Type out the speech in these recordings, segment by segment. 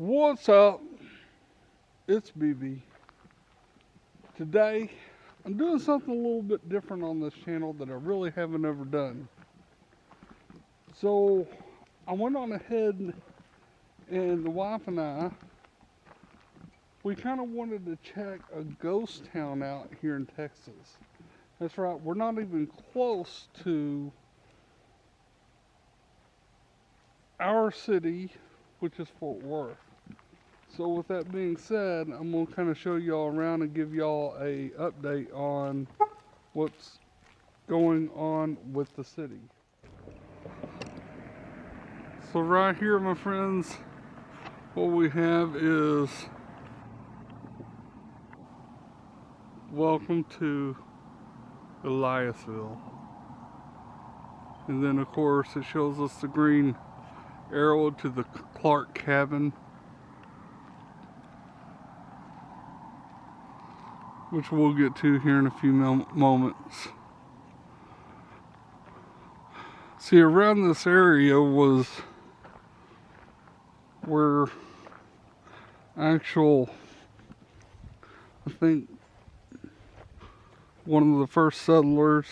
What's up? It's BB. Today, I'm doing something a little bit different on this channel that I really haven't ever done. So, I went on ahead and the wife and I, we kind of wanted to check a ghost town out here in Texas. That's right, we're not even close to our city, which is Fort Worth. So with that being said, I'm going to kind of show y'all around and give y'all a update on what's going on with the city. So right here, my friends, what we have is welcome to Eliasville. And then of course it shows us the green arrow to the Clark cabin, which we'll get to here in a few moments. See, around this area was where I think one of the first settlers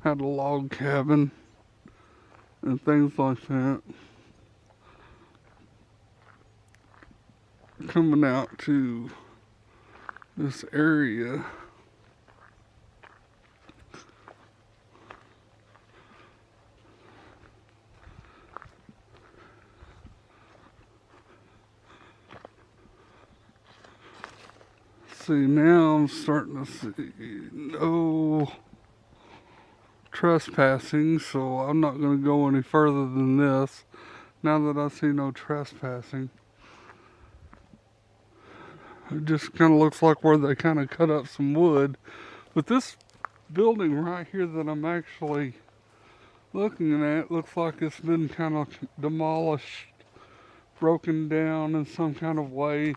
had a log cabin and things like that. Coming out to this area, see, now I'm starting to see no trespassing, so I'm not going to go any further than this now that I see no trespassing. It just kind of looks like where they kind of cut up some wood. But this building right here that I'm actually looking at looks like it's been kind of demolished, broken down in some kind of way,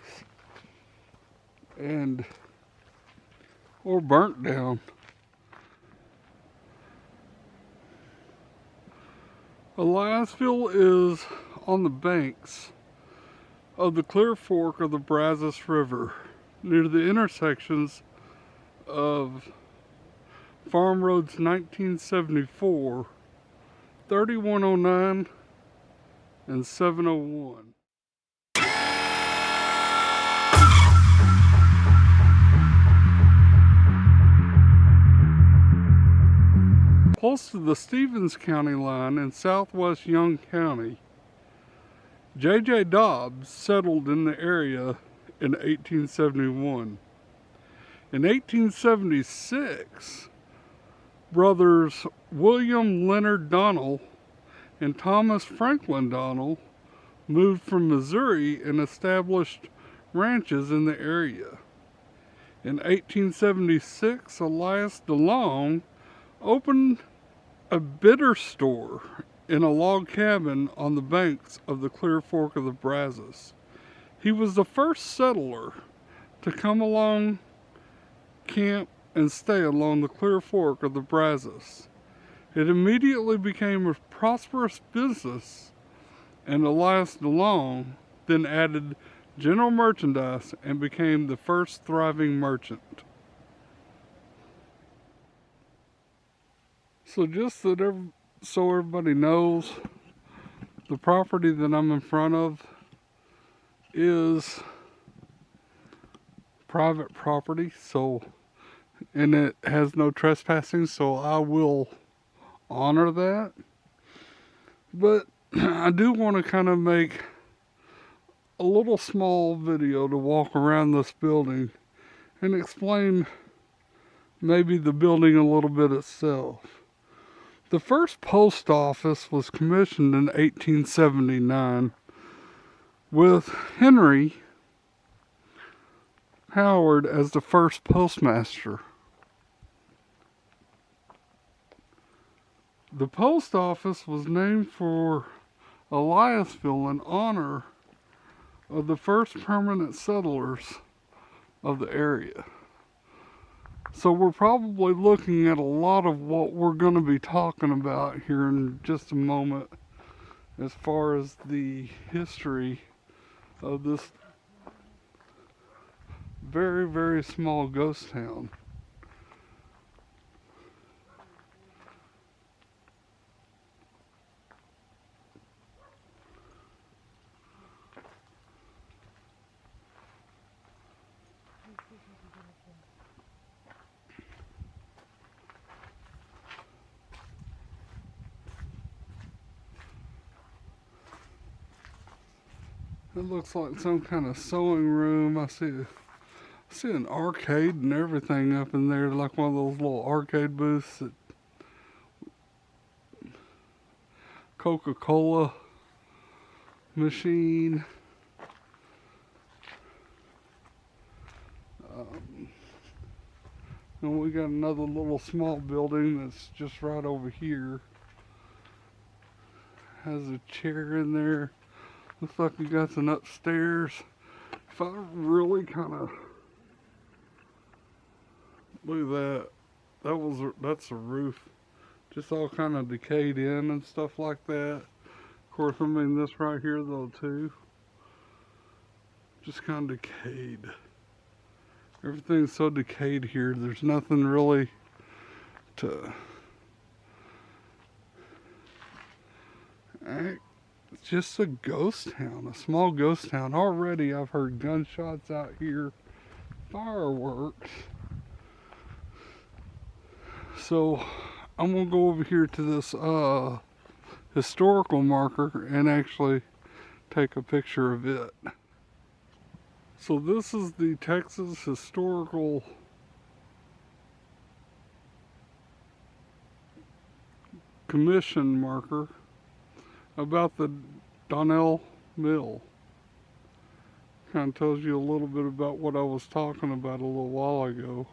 or burnt down. Eliasville is on the banks of the Clear Fork of the Brazos River, near the intersections of Farm Roads 1974, 3109, and 701. Close to the Stevens County line in southwest Young County, J.J. Dobbs settled in the area in 1871. In 1876, brothers William Leonard Donnell and Thomas Franklin Donnell moved from Missouri and established ranches in the area. In 1876, Elias DeLong opened a bitter store in a log cabin on the banks of the Clear Fork of the Brazos. He was the first settler to come along, camp, and stay along the Clear Fork of the Brazos. It immediately became a prosperous business, and Elias DeLong then added general merchandise and became the first thriving merchant. So just so everybody knows, the property that I'm in front of is private property, and it has no trespassing, so I will honor that. But I do want to kind of make a little small video to walk around this building and explain maybe the building a little bit itself. The first post office was commissioned in 1879 with Henry Howard as the first postmaster. The post office was named for Eliasville in honor of the first permanent settlers of the area. So we're probably looking at a lot of what we're going to be talking about here in just a moment as far as the history of this very, very small ghost town. It looks like some kind of sewing room. I see an arcade and everything up in there, like one of those little arcade booths at Coca-Cola machine. And we got another little small building that's just right over here. Has a chair in there. Looks like we got an upstairs. If I really kind of look at that, that's a roof, just all kind of decayed in and stuff like that. Of course, I mean this right here though too, just kind of decayed. Everything's so decayed here. There's nothing really to. It's just a ghost town, a small ghost town. Already I've heard gunshots out here, fireworks. So I'm gonna go over here to this historical marker and actually take a picture of it. So this is the Texas Historical Commission marker about the Donnell Mill. Kind of tells you a little bit about what I was talking about a little while ago.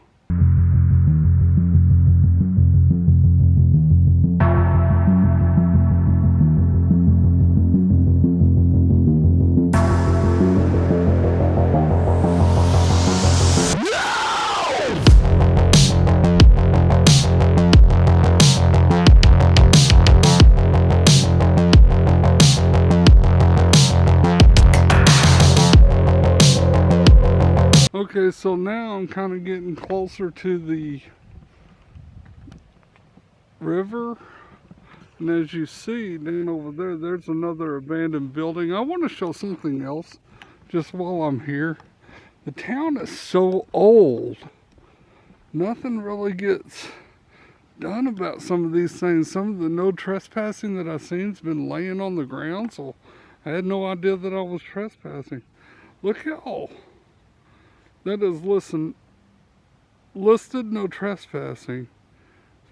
Okay, so now I'm kind of getting closer to the river, and as you see down over there, there's another abandoned building. I want to show something else just while I'm here. The town is so old. Nothing really gets done about some of these things. Some of the no trespassing that I've seen has been laying on the ground, so I had no idea that I was trespassing. Look how that is listed no trespassing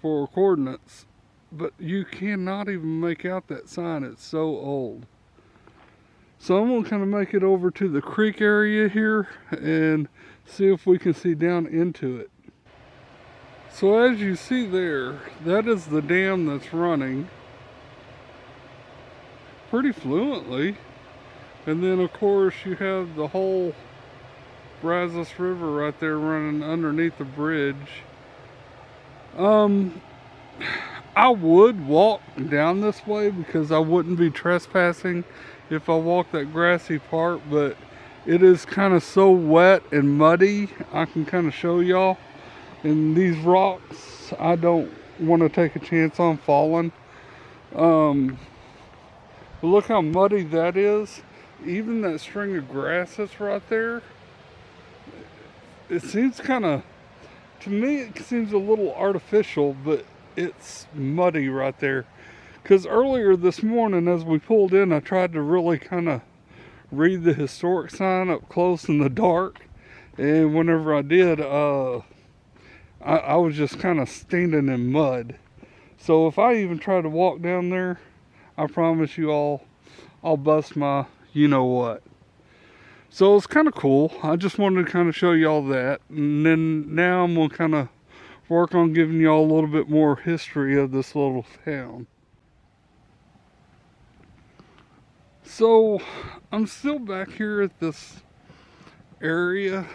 for coordinates, but you cannot even make out that sign. It's so old. So I'm going to kind of make it over to the creek area here and see if we can see down into it. So as you see there, that is the dam that's running pretty fluently. And then of course you have the whole Brazos River right there running underneath the bridge. I would walk down this way because I wouldn't be trespassing if I walked that grassy part, but it is kind of so wet and muddy. I can kind of show y'all. And these rocks, I don't want to take a chance on falling. But look how muddy that is. Even that string of grass that's right there, it seems kind of, to me it seems a little artificial, but it's muddy right there. Because earlier this morning as we pulled in, I tried to really kind of read the historic sign up close in the dark, and whenever I did, I was just kind of standing in mud. So if I even try to walk down there, I promise you all, I'll bust my you know what. So it's kind of cool. I just wanted to kind of show y'all that. And then now I'm going to kind of work on giving y'all a little bit more history of this little town. So I'm still back here at this area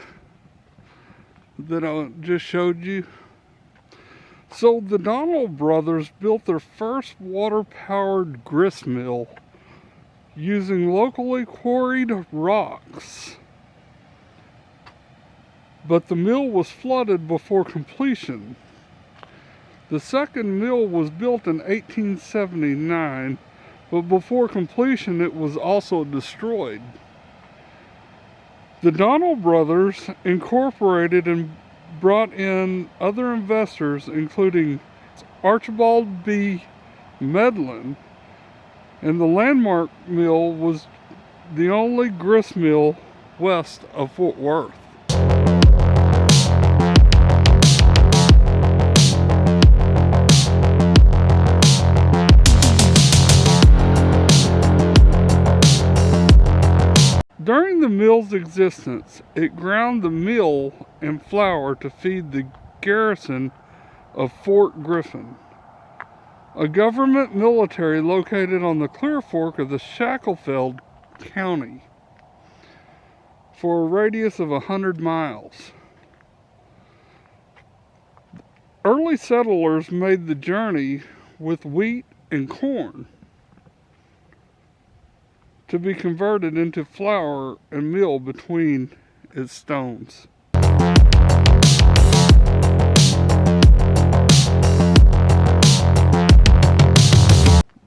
that I just showed you. So the Donnell brothers built their first water-powered grist mill using locally quarried rocks. But the mill was flooded before completion. The second mill was built in 1879, but before completion it was also destroyed. The Donald brothers incorporated and brought in other investors, including Archibald B. Medlin, and the landmark mill was the only grist mill west of Fort Worth. During the mill's existence, it ground the meal and flour to feed the garrison of Fort Griffin, a government military located on the Clear Fork of the Shackleford County, for a radius of 100 miles. Early settlers made the journey with wheat and corn to be converted into flour and meal between its stones.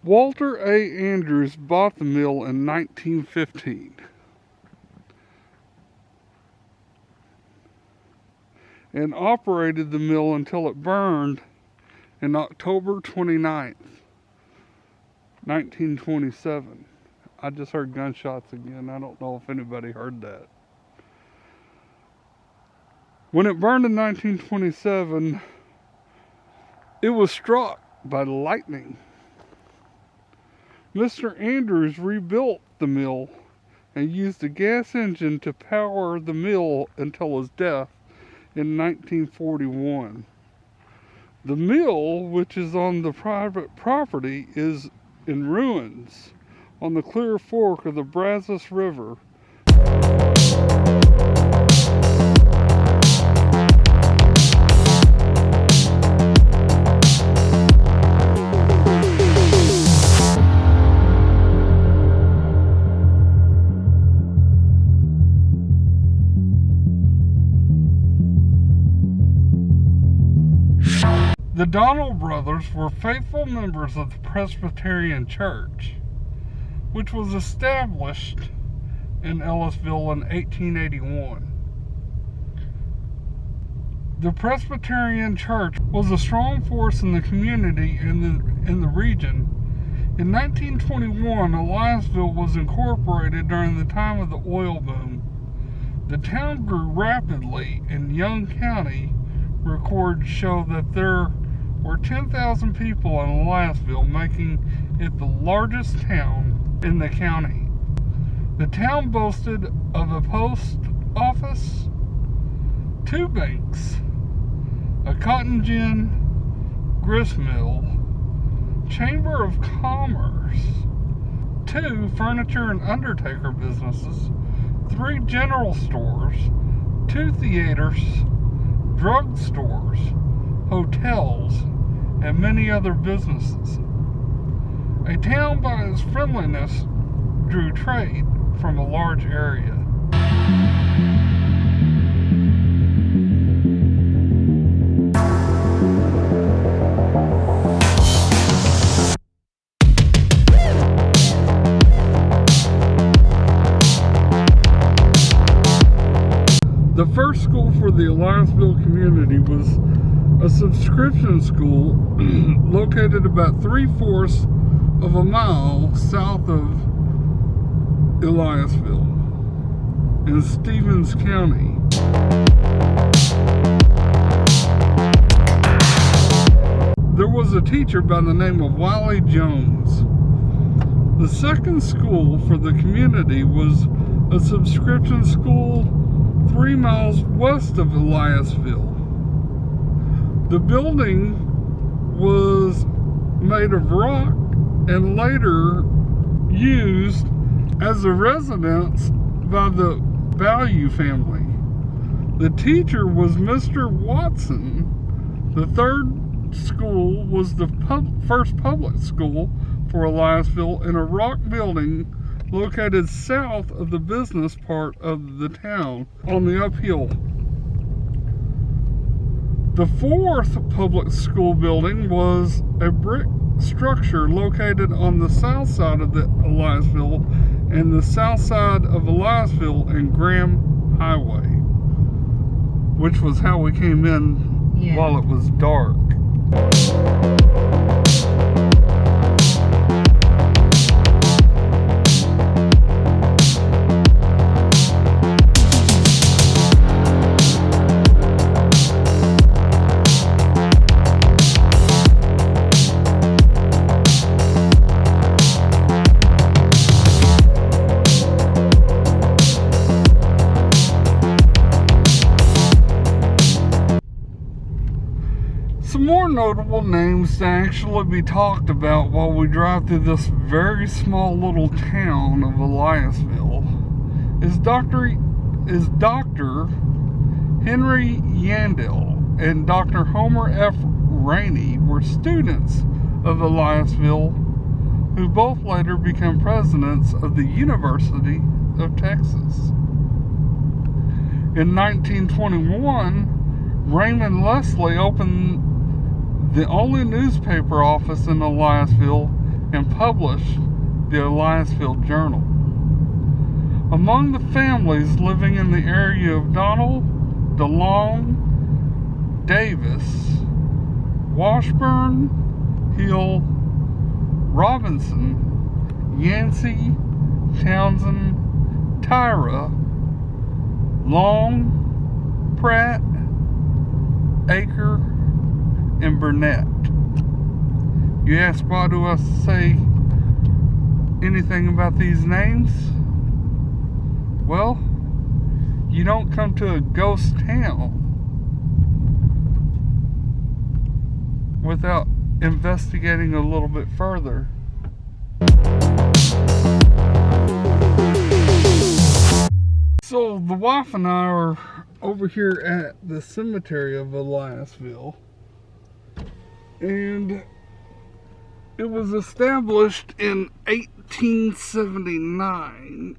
Walter A. Andrews bought the mill in 1915 and operated the mill until it burned on October 29th, 1927. I just heard gunshots again. I don't know if anybody heard that. When it burned in 1927, it was struck by lightning. Mr. Andrews rebuilt the mill and used a gas engine to power the mill until his death in 1941. The mill, which is on the private property, is in ruins on the Clear Fork of the Brazos River. The Donald brothers were faithful members of the Presbyterian Church, which was established in Eliasville in 1881. The Presbyterian Church was a strong force in the community in the region. In 1921, Eliasville was incorporated during the time of the oil boom. The town grew rapidly, and Young County records show that there were 10,000 people in Eliasville, making it the largest town in the county. The town boasted of a post office, 2 banks, a cotton gin, grist mill, chamber of commerce, 2 furniture and undertaker businesses, 3 general stores, 2 theaters, drug stores, hotels, and many other businesses. A town by its friendliness drew trade from a large area. The first school for the Eliasville community was a subscription school located about 3/4 of a mile south of Eliasville in Stevens County. There was a teacher by the name of Wiley Jones. The second school for the community was a subscription school 3 miles west of Eliasville. The building was made of rock and later used as a residence by the Value family. The teacher was Mr. Watson. The third school was the first public school for Eliasville in a rock building located south of the business part of the town on the uphill. The fourth public school building was a brick structure located on the south side of the Eliasville and the south side of Eliasville and Graham Highway, which was how we came in while it was dark. Some more notable names to actually be talked about while we drive through this very small little town of Eliasville is Dr. Henry Yandell and Dr. Homer F. Rainey were students of Eliasville who both later became presidents of the University of Texas. In 1921, Raymond Leslie opened the only newspaper office in Eliasville and published the Eliasville Journal. Among the families living in the area of Donald, DeLong, Davis, Washburn, Hill, Robinson, Yancey, Townsend, Tyra, Long, Pratt, Aker, and Burnett. You ask, why do I say anything about these names? Well, you don't come to a ghost town without investigating a little bit further. So the wife and I are over here at the cemetery of Eliasville, and it was established in 1879.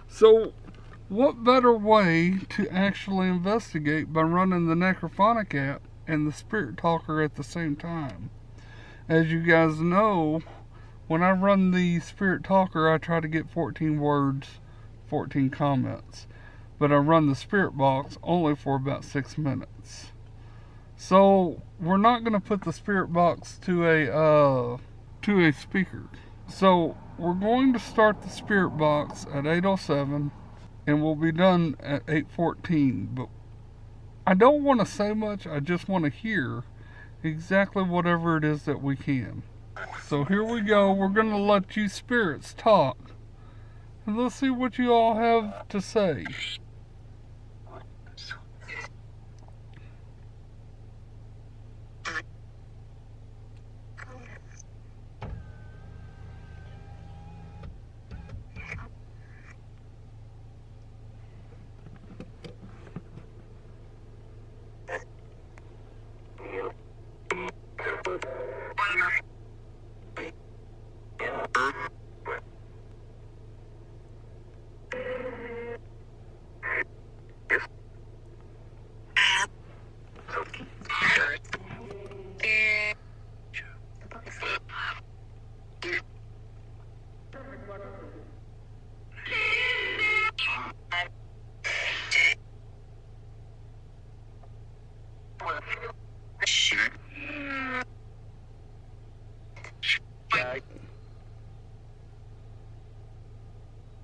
So what better way to actually investigate by running the necrophonic app and the spirit talker at the same time? As you guys know, when I run the spirit talker, I try to get 14 words, 14 comments, but I run the spirit box only for about 6 minutes. So we're not going to put the spirit box to a speaker. So we're going to start the spirit box at 8:07 and we'll be done at 8:14. But I don't want to say much. I just want to hear exactly whatever it is that we can. So here we go. We're going to let you spirits talk, and let's see what you all have to say.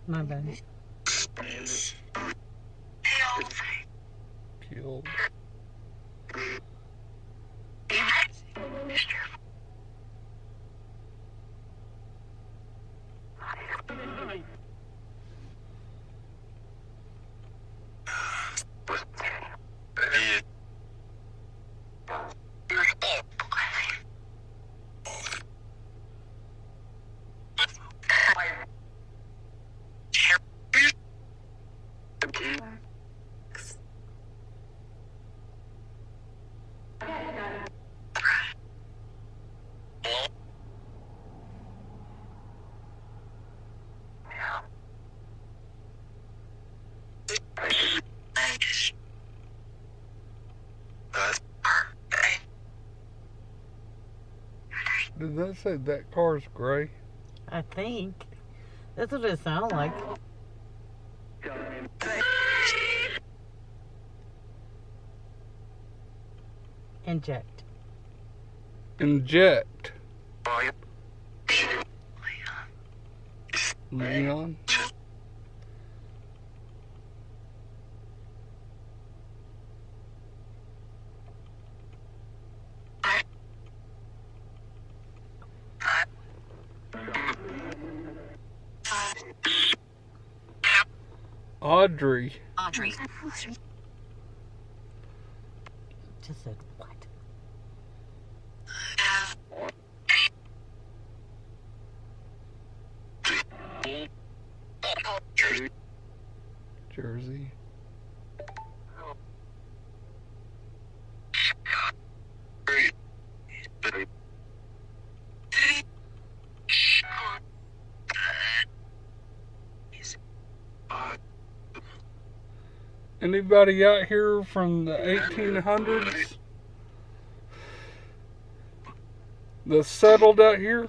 My bad. Killed. I say that car's gray. I think. That's what it sounded like. Inject. Inject. Leon. Audrey. Audrey. Just said what? Jersey. Anybody out here from the 1800s that settled out here?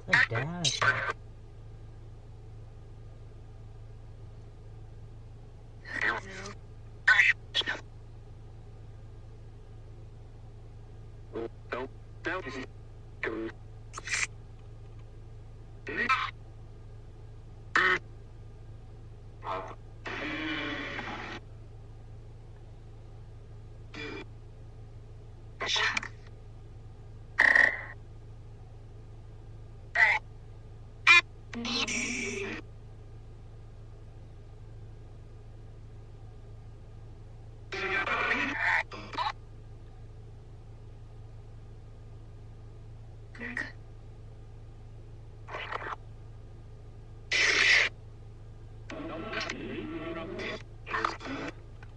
It's a dad.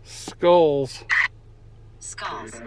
Skulls. Skulls.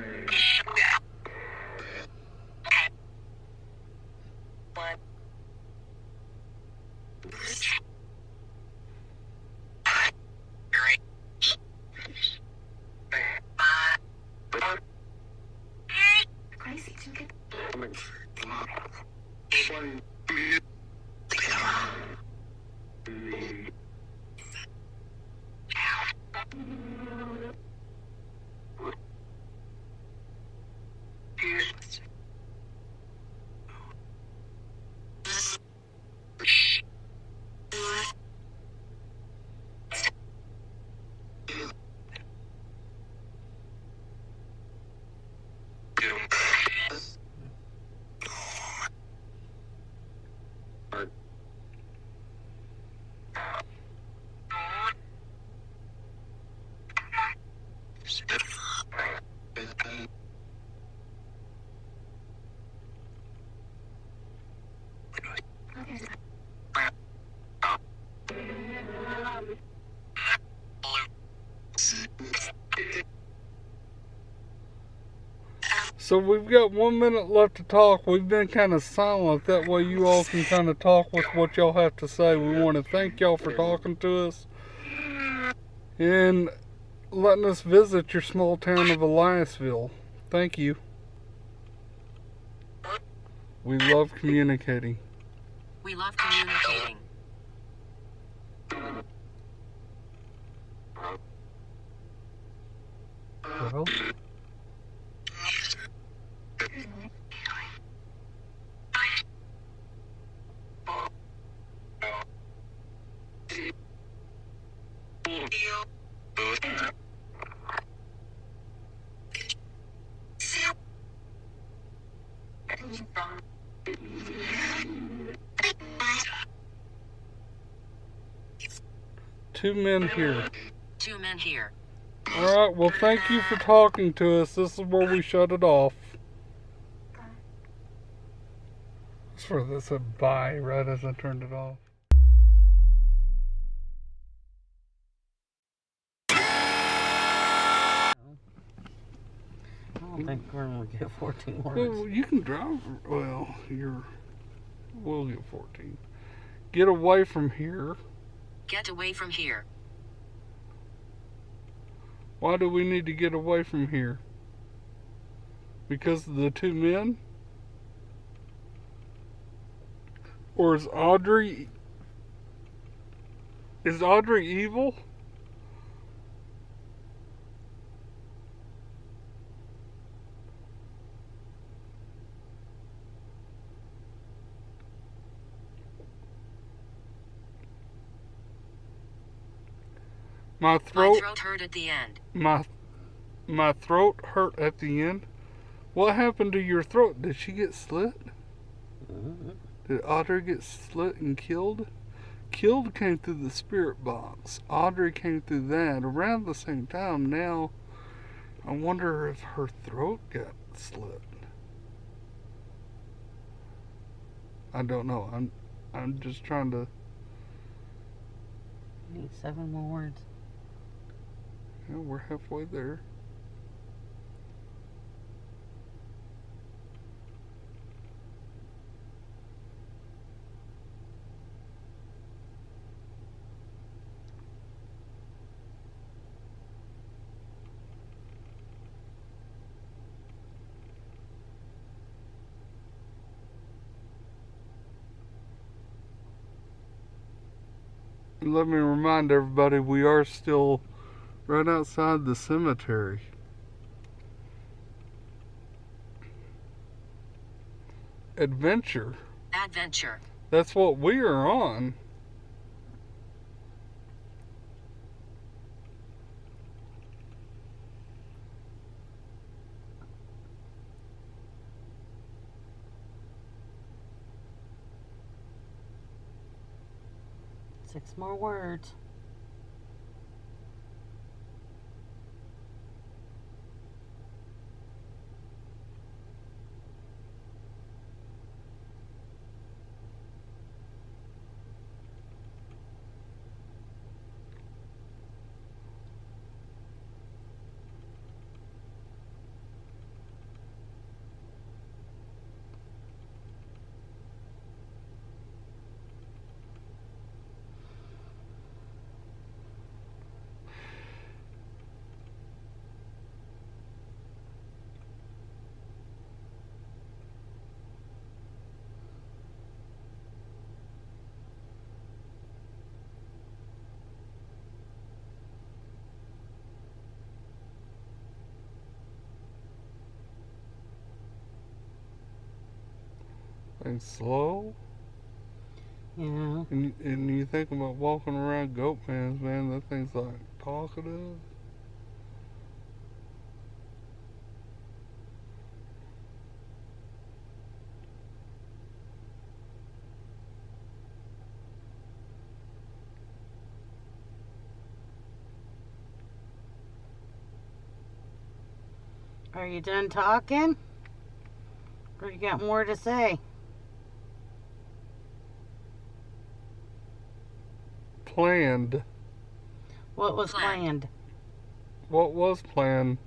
So we've got 1 minute left to talk. We've been kind of silent. That way you all can kind of talk with what y'all have to say. We want to thank y'all for talking to us and letting us visit your small town of Eliasville. Thank you. We love communicating. We love communicating. Girl. Two men here. Two men here. Alright, well thank you for talking to us. This is where we shut it off. That's where this said bye right as I turned it off. I don't think we're gonna get 14 words. Well, you can drive. Well, we'll get 14. Get away from here. Get away from here. Why do we need to get away from here? Because of the two men? Or is Audrey evil? My My throat throat hurt at the end. my throat hurt at the end. What happened to your throat? Did she get slit? Did Audrey get slit and killed? Killed came through the spirit box. Audrey came through that around the same time. Now, I wonder if her throat got slit. I don't know. I'm just trying to. Need 7 more words. Yeah, we're halfway there. Let me remind everybody we are still right outside the cemetery. Adventure. Adventure. That's what we are on. Six more words. And slow. Yeah. And you think about walking around goat pens, man, that thing's like talkative. Are you done talking? Or you got more to say? Planned. What was planned? What was planned?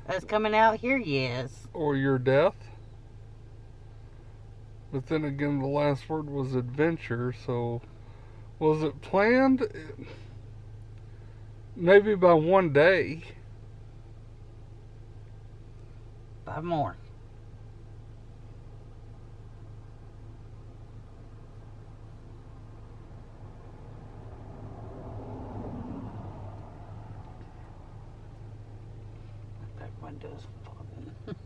Us coming out here, yes. Or your death? But then again, the last word was adventure, so was it planned? Maybe by one day. 5 more. Back window's fogging.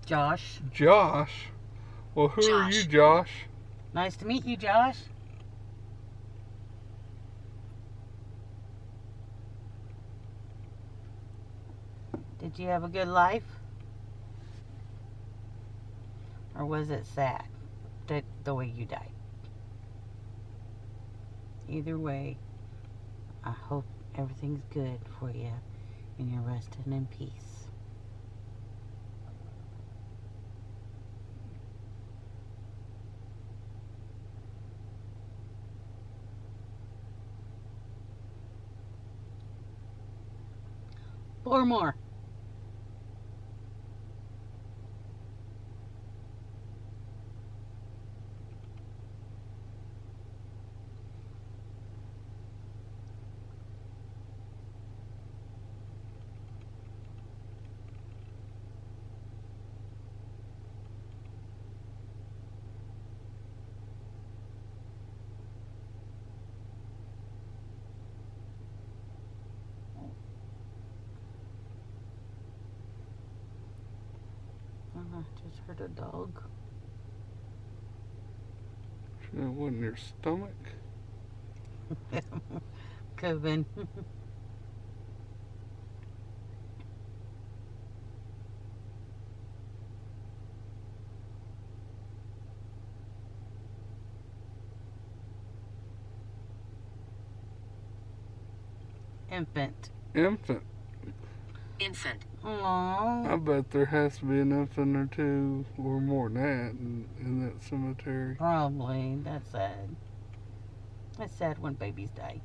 Josh. Josh? Well, who are you, Josh? Nice to meet you, Josh. Did you have a good life? Or was it sad that the way you died? Either way, I hope everything's good for you and you're resting in peace. Four more. I just heard a dog. It wasn't your stomach. Could have been. Infant. Infant. Infant. Aww. I bet there has to be an infant or two or more than that in that cemetery. Probably. That's sad. It's sad when babies die.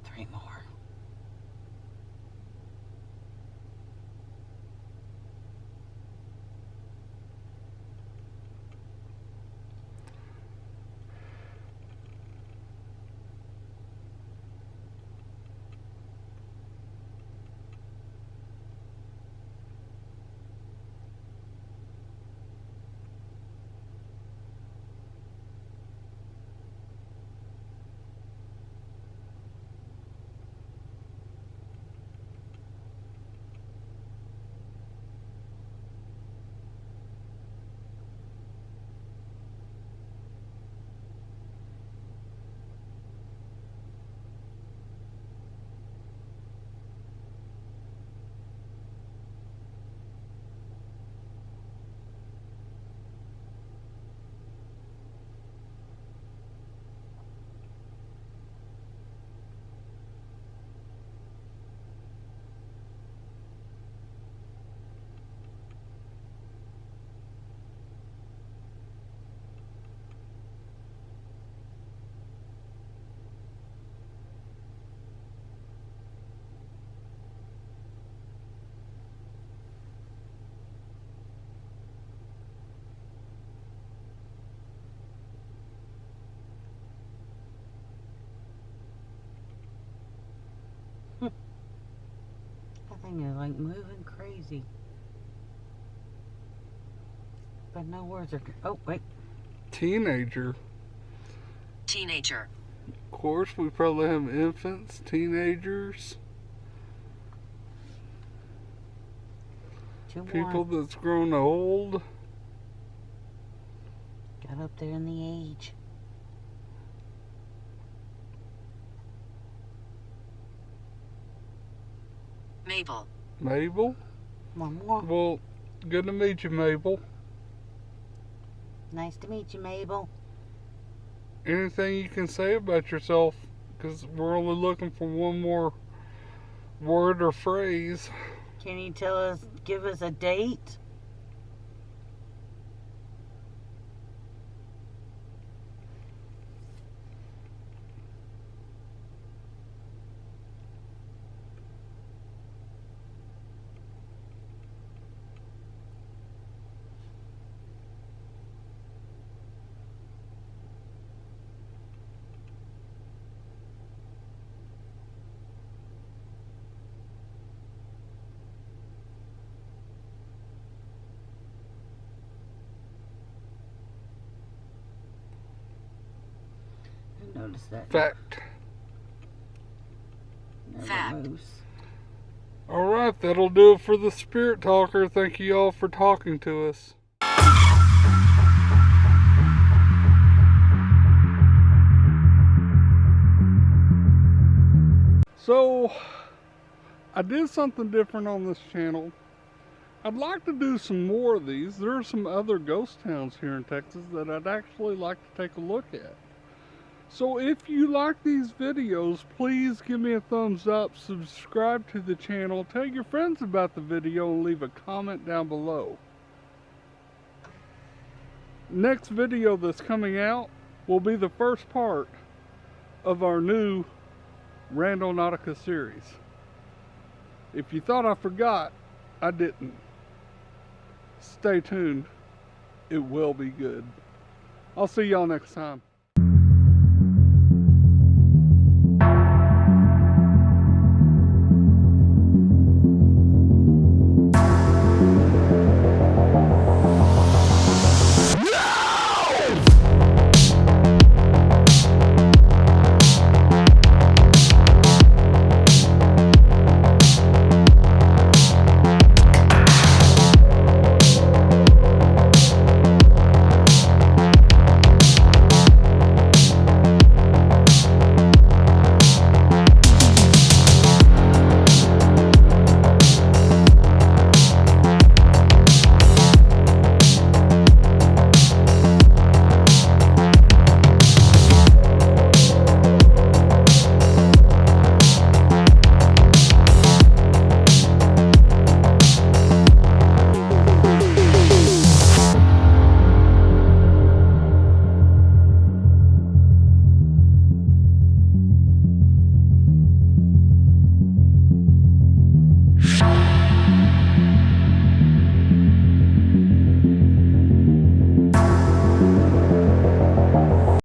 3 more. That thing is like moving crazy. But no words are. Oh, wait. Teenager. Teenager. Of course, we probably have infants, teenagers, 2 more. people that's grown old. Got up there in the age. Mabel. Mabel? 1 more. Well, good to meet you, Mabel. Nice to meet you, Mabel. Anything you can say about yourself? Because we're only looking for one more word or phrase. Can you give us a date? Notice that. Fact. Never Fact. moves. Alright, that'll do it for the Spirit Talker. Thank you all for talking to us. So, I did something different on this channel. I'd like to do some more of these. There are some other ghost towns here in Texas that I'd actually like to take a look at. So if you like these videos, please give me a thumbs up, subscribe to the channel, tell your friends about the video, and leave a comment down below. Next video that's coming out will be the first part of our new Randall Nautica series. If you thought I forgot, I didn't. Stay tuned. It will be good. I'll see y'all next time.